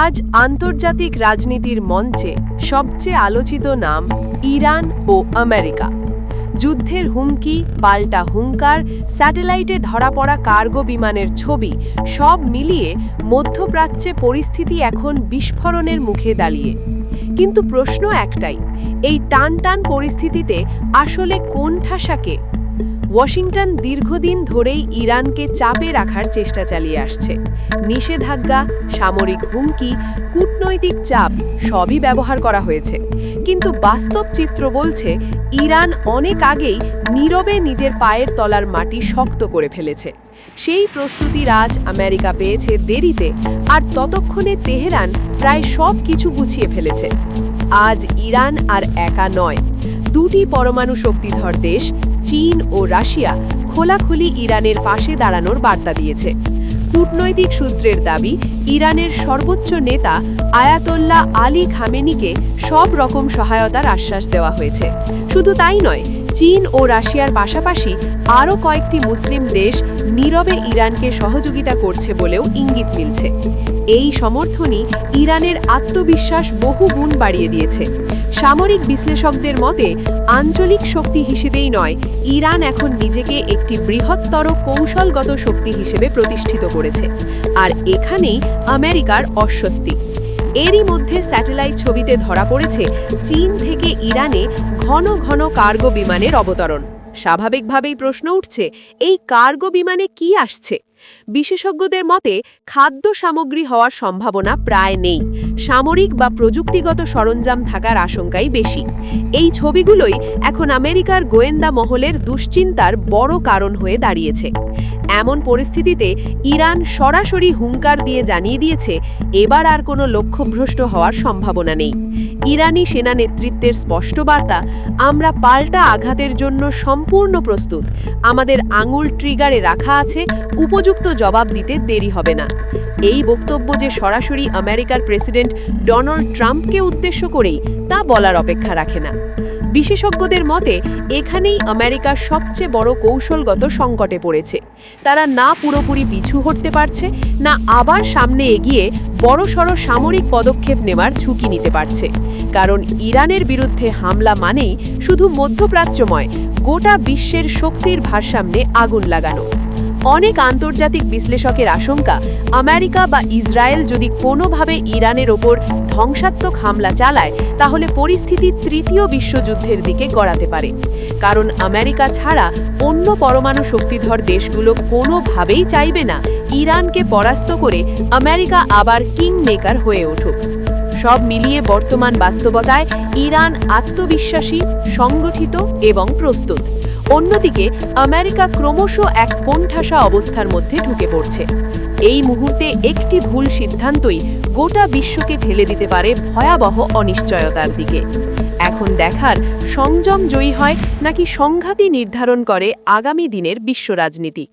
আজ আন্তর্জাতিক রাজনীতির মঞ্চে সবচেয়ে আলোচিত নাম ইরান ও আমেরিকা। যুদ্ধের হুমকি, পাল্টা হুঙ্কার, স্যাটেলাইটে ধরা পড়া কার্গো বিমানের ছবি সব মিলিয়ে মধ্যপ্রাচ্যে পরিস্থিতি এখন বিস্ফোরণের মুখে দাঁড়িয়ে। কিন্তু প্রশ্ন একটাই, এই টানটান পরিস্থিতিতে আসলে কোন ঠাসাকে? ওয়াশিংটন দীর্ঘদিন ধরেই ইরানকে চাপে রাখার চেষ্টা চালিয়ে আসছে। নিষেধাজ্ঞা, সামরিক হুমকি, কূটনৈতিক চাপ সবই ব্যবহার করা হয়েছে। কিন্তু বাস্তব চিত্র বলছে ইরান অনেক আগেই নীরবে নিজের পায়ের তলার মাটি শক্ত করে ফেলেছে। সেই প্রস্তুতির আজ আমেরিকা পেয়েছে দেরিতে, আর ততক্ষণে তেহরান প্রায় সব কিছু গুছিয়ে ফেলেছে। আজ ইরান আর একা নয়, দুটি পরমাণু শক্তিধর দেশ চীন ও রাশিয়া খোলাখুলি ইরানের পাশে দাঁড়ানোর বার্তা দিয়েছে। কূটনৈতিক সূত্রের দাবি, ইরানের সর্বোচ্চ নেতা আয়াতোল্লাহ আলী খামেনিকে সব রকম সহায়তার আশ্বাস দেওয়া হয়েছে। শুধু তাই নয়, চীন ও রাশিয়ার পাশাপাশি আরও কয়েকটি মুসলিম দেশ নীরবে ইরানকে সহযোগিতা করছে বলেও ইঙ্গিত মিলছে। এই সমর্থনই ইরানের আত্মবিশ্বাস বহু গুণ বাড়িয়ে দিয়েছে। সামরিক বিশ্লেষকদের মতে আঞ্চলিক শক্তি হিসেবেই নয়, ইরান এখন নিজেকে একটি বৃহত্তর কৌশলগত শক্তি হিসেবে প্রতিষ্ঠিত করেছে। আর এখানেই আমেরিকার অস্বস্তি। এরই মধ্যে স্যাটেলাইট ছবিতে ধরা পড়েছে চীন থেকে ইরানে ঘন ঘন কার্গো বিমানের অবতরণ। স্বাভাবিকভাবেই প্রশ্ন উঠছে, এই কার্গো বিমানে কি আসছে? বিশেষজ্ঞদের মতে খাদ্য সামগ্রী হওয়ার সম্ভাবনা প্রায় নেই, সামরিক বা প্রযুক্তিগত সরঞ্জাম থাকার আশঙ্কাই বেশি। এই ছবিগুলোই এখন আমেরিকার গোয়েন্দা মহলের দুশ্চিন্তার বড় কারণ হয়ে দাঁড়িয়েছে। এমন পরিস্থিতিতে ইরান সরাসরি হুঙ্কার দিয়ে জানিয়ে দিয়েছে এবার আর কোনো লক্ষ্যভ্রষ্ট হওয়ার সম্ভাবনা নেই। ইরানি সেনা নেতৃত্বের স্পষ্ট বার্তা, আমরা পাল্টা আঘাতের জন্য সম্পূর্ণ প্রস্তুত, আমাদের আঙুল ট্রিগারে রাখা আছে, উপযুক্ত জবাব দিতে দেরি হবে না। এই বক্তব্য যে সরাসরি আমেরিকার প্রেসিডেন্ট ডোনাল্ড ট্রাম্পকে উদ্দেশ্য করেই, তা বলার অপেক্ষা রাখে না। বিশেষজ্ঞদের মতে এখানেই আমেরিকার সবচেয়ে বড় কৌশলগত সংকটে পড়েছে। তারা না পুরোপুরি পিছু হটতে পারছে, না আবার সামনে এগিয়ে বড়সড় সামরিক পদক্ষেপ নেওয়ার ঝুঁকি নিতে পারছে। কারণ ইরানের বিরুদ্ধে হামলা মানেই শুধু মধ্যপ্রাচ্যময়, গোটা বিশ্বের শক্তির ভারসাম্যে আগুন লাগানো। অনেক আন্তর্জাতিক বিশ্লেষকের আশঙ্কা, আমেরিকা বা ইসরায়েল যদি কোনোভাবে ইরানের ওপর ধ্বংসাত্মক হামলা চালায়, তাহলে পরিস্থিতি তৃতীয় বিশ্বযুদ্ধের দিকে গড়াতে পারে। কারণ আমেরিকা ছাড়া অন্য পরমাণু শক্তিধর দেশগুলো কোনোভাবেই চাইবে না ইরানকে পরাস্ত করে আমেরিকা আবার কিং মেকার হয়ে উঠুক। সব মিলিয়ে বর্তমান বাস্তবতায় ইরান আত্মবিশ্বাসী, সংগঠিত এবং প্রস্তুত। অন্যদিকে আমেরিকা ক্রমশ এক কোণঠাসা অবস্থার মধ্যে ঢুকে পড়ছে। এই মুহূর্তে একটি ভুল সিদ্ধান্তই গোটা বিশ্বকে ঠেলে দিতে পারে ভয়াবহ অনিশ্চয়তার দিকে। এখন দেখার, সংযম জয়ী হয় নাকি সংঘাতই নির্ধারণ করে আগামী দিনের বিশ্ব রাজনীতি।